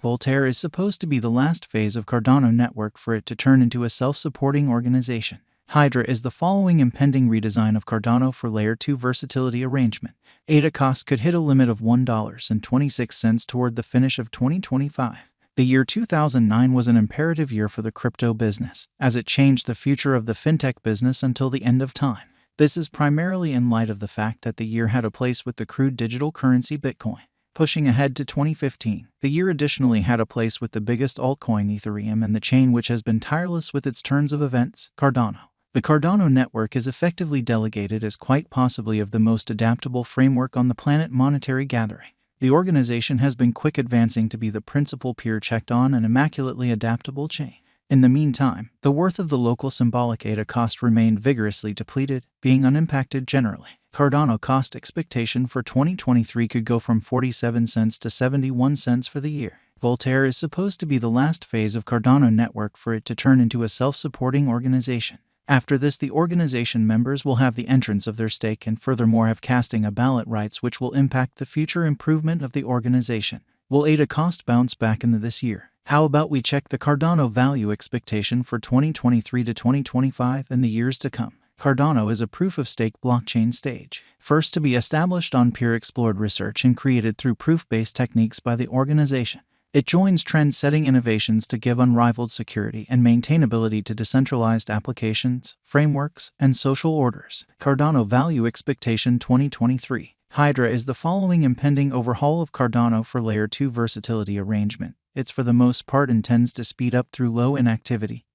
Voltaire is supposed to be the last phase of Cardano network for it to turn into a self-supporting organization. Hydra is the following impending redesign of Cardano for Layer 2 versatility arrangement. ADA cost could hit a limit of $1.26 toward the finish of 2025. The year 2009 was an imperative year for the crypto business, as it changed the future of the fintech business until the end of time. This is primarily in light of the fact that the year had a place with the crude digital currency Bitcoin. Pushing ahead to 2015, the year additionally had a place with the biggest altcoin Ethereum and the chain which has been tireless with its turns of events, Cardano. The Cardano network is effectively delegated as quite possibly of the most adaptable framework on the planet monetary gathering. The organization has been quick advancing to be the principal peer checked on and immaculately adaptable chain. In the meantime, the worth of the local symbolic ADA cost remained vigorously depleted, being unimpacted generally. Cardano cost expectation for 2023 could go from 47 cents to 71 cents for the year. Voltaire is supposed to be the last phase of Cardano network for it to turn into a self-supporting organization. After this, the organization members will have the entrance of their stake and furthermore have casting a ballot rights which will impact the future improvement of the organization. Will ADA cost bounce back into this year? How about we check the Cardano value expectation for 2023 to 2025 and the years to come? Cardano is a proof-of-stake blockchain stage, first to be established on peer-explored research and created through proof-based techniques by the organization. It joins trend-setting innovations to give unrivaled security and maintainability to decentralized applications, frameworks, and social orders. Cardano value expectation 2023. Hydra is the following impending overhaul of Cardano for Layer 2 versatility arrangement. It's for the most part intends to speed up through low inactivity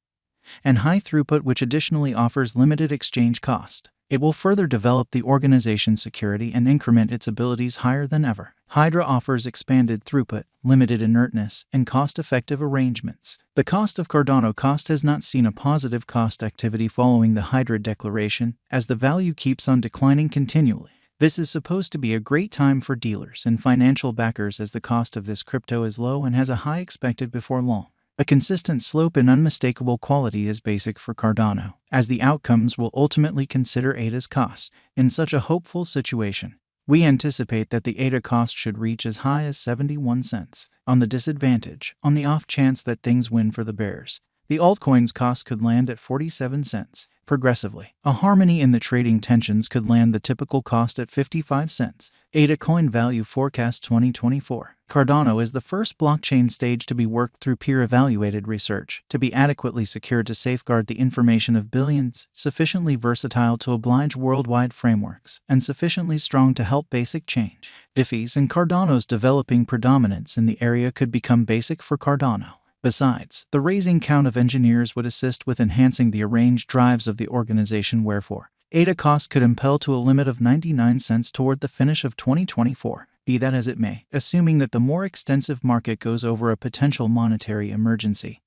and high throughput, which additionally offers limited exchange cost. It will further develop the organization's security and increment its abilities higher than ever. Hydra offers expanded throughput, limited inertness, and cost-effective arrangements. The cost of Cardano cost has not seen a positive cost activity following the Hydra declaration, as the value keeps on declining continually. This is supposed to be a great time for dealers and financial backers as the cost of this crypto is low and has a high expected before long. A consistent slope and unmistakable quality is basic for Cardano, as the outcomes will ultimately consider ADA's cost. In such a hopeful situation, we anticipate that the ADA cost should reach as high as 71 cents. On the disadvantage, on the off chance that things win for the bears, the altcoin's cost could land at 47 cents. Progressively, a harmony in the trading tensions could land the typical cost at 55 cents. ADA coin value forecast 2024. Cardano is the first blockchain stage to be worked through peer-evaluated research, to be adequately secured to safeguard the information of billions, sufficiently versatile to oblige worldwide frameworks, and sufficiently strong to help basic change. Diffies and Cardano's developing predominance in the area could become basic for Cardano. Besides, the raising count of engineers would assist with enhancing the arranged drives of the organization, wherefore ADA cost could impel to a limit of 99 cents toward the finish of 2024. Be that as it may, assuming that the more extensive market goes over a potential monetary emergency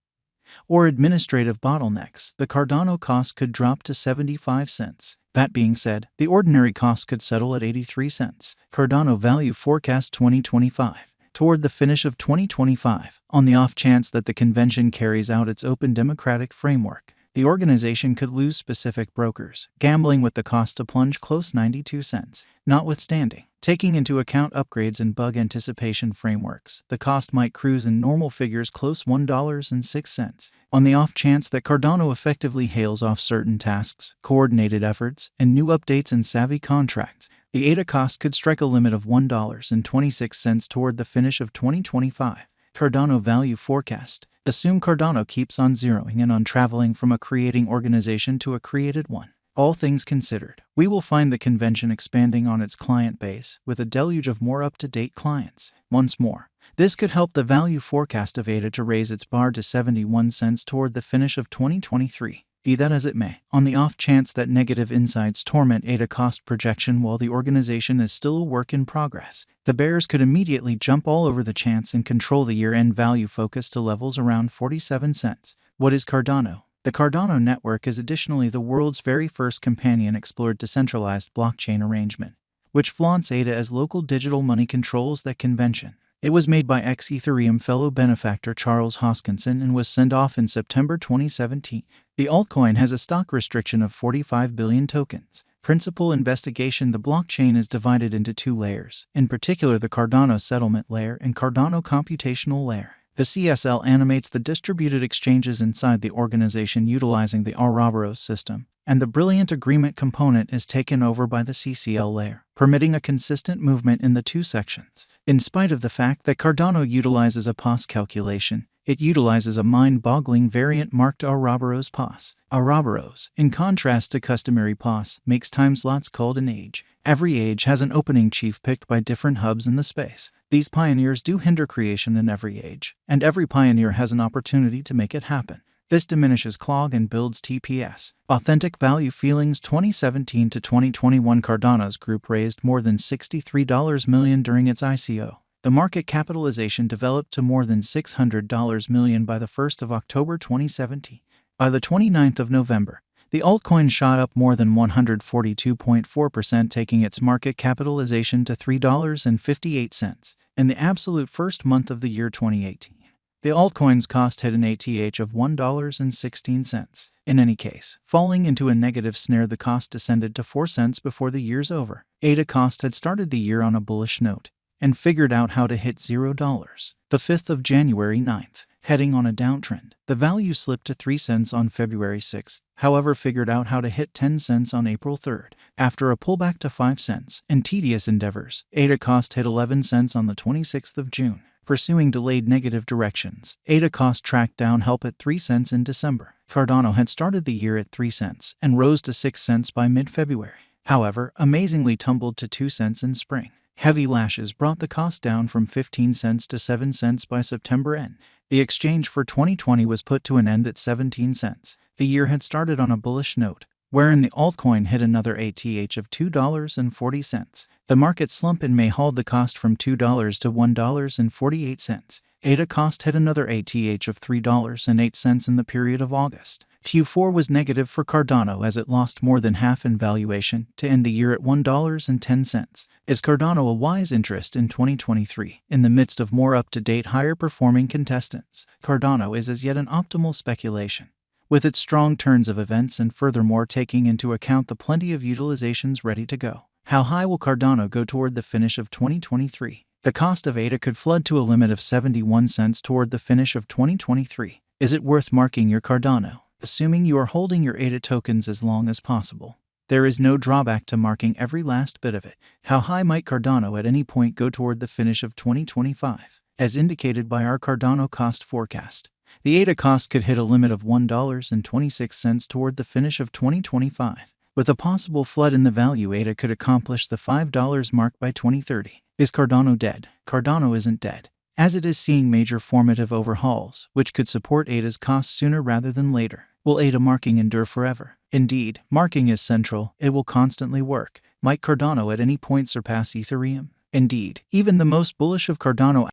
or administrative bottlenecks, the Cardano cost could drop to 75 cents. That being said, the ordinary cost could settle at 83 cents. Cardano value forecast 2025. Toward the finish of 2025, on the off chance that the convention carries out its open democratic framework, the organization could lose specific brokers, gambling with the cost to plunge close 92 cents. Notwithstanding, taking into account upgrades and bug anticipation frameworks, the cost might cruise in normal figures close $1.06. On the off chance that Cardano effectively hails off certain tasks, coordinated efforts, and new updates and savvy contracts, the ADA cost could strike a limit of $1.26 toward the finish of 2025. Cardano value forecast. Assume Cardano keeps on zeroing in on traveling from a creating organization to a created one. All things considered, we will find the convention expanding on its client base with a deluge of more up-to-date clients. Once more, this could help the value forecast of ADA to raise its bar to 71 cents toward the finish of 2023. Be that as it may, on the off chance that negative insights torment ADA cost projection while the organization is still a work in progress, the bears could immediately jump all over the chance and control the year-end value focus to levels around 47 cents. What is Cardano? The Cardano network is additionally the world's very first companion-explored decentralized blockchain arrangement, which flaunts ADA as local digital money controls that convention. It was made by ex-Ethereum fellow benefactor Charles Hoskinson and was sent off in September 2017. The altcoin has a stock restriction of 45 billion tokens. Principal investigation. The blockchain is divided into two layers, in particular the Cardano settlement layer and Cardano computational layer. The CSL animates the distributed exchanges inside the organization utilizing the Ouroboros system, and the Brilliant Agreement component is taken over by the CCL layer, permitting a consistent movement in the two sections. In spite of the fact that Cardano utilizes a POS calculation, it utilizes a mind-boggling variant marked Ouroboros POS. Ouroboros, in contrast to customary POS, makes time slots called an age. Every age has an opening chief picked by different hubs in the space. These pioneers do hinder creation in every age, and every pioneer has an opportunity to make it happen. This diminishes clog and builds TPS. Authentic Value Feelings 2017 to 2021 Cardano's group raised more than $63 million during its ICO. The market capitalization developed to more than $600 million by the 1st of October 2017. By the 29th of November, the altcoin shot up more than 142.4%, taking its market capitalization to $3.58 in the absolute first month of the year 2018. The altcoin's cost hit an ATH of $1.16. In any case, falling into a negative snare, the cost descended to 4 cents before the year's over. ADA cost had started the year on a bullish note and figured out how to hit $0. The 5th of January 9th, heading on a downtrend. The value slipped to 3 cents on February 6th, however figured out how to hit 10 cents on April 3rd. After a pullback to 5 cents and tedious endeavors, ADA cost hit 11 cents on the 26th of June. Pursuing delayed negative directions, ADA cost tracked down help at 3 cents in December. Cardano had started the year at 3 cents and rose to 6 cents by mid-February. However, amazingly tumbled to 2 cents in spring. Heavy lashes brought the cost down from 15 cents to 7 cents by September end. The exchange for 2020 was put to an end at 17 cents. The year had started on a bullish note, wherein the altcoin hit another ATH of $2.40. The market slump in May hauled the cost from $2 to $1.48. ADA cost hit another ATH of $3.08 in the period of August. Q4 was negative for Cardano as it lost more than half in valuation to end the year at $1.10. Is Cardano a wise interest in 2023? In the midst of more up-to-date, higher-performing contestants, Cardano is as yet an optimal speculation, with its strong turns of events and furthermore taking into account the plenty of utilizations ready to go. How high will Cardano go toward the finish of 2023? The cost of ADA could flood to a limit of 71 cents toward the finish of 2023. Is it worth marking your Cardano? Assuming you are holding your ADA tokens as long as possible, there is no drawback to marking every last bit of it. How high might Cardano at any point go toward the finish of 2025? As indicated by our Cardano cost forecast, the ADA cost could hit a limit of $1.26 toward the finish of 2025. With a possible flood in the value, ADA could accomplish the $5 mark by 2030. Is Cardano dead? Cardano isn't dead, as it is seeing major formative overhauls, which could support ADA's costs sooner rather than later. Will ADA marking endure forever? Indeed, marking is central. It will constantly work. Might Cardano at any point surpass Ethereum? Indeed, even the most bullish of Cardano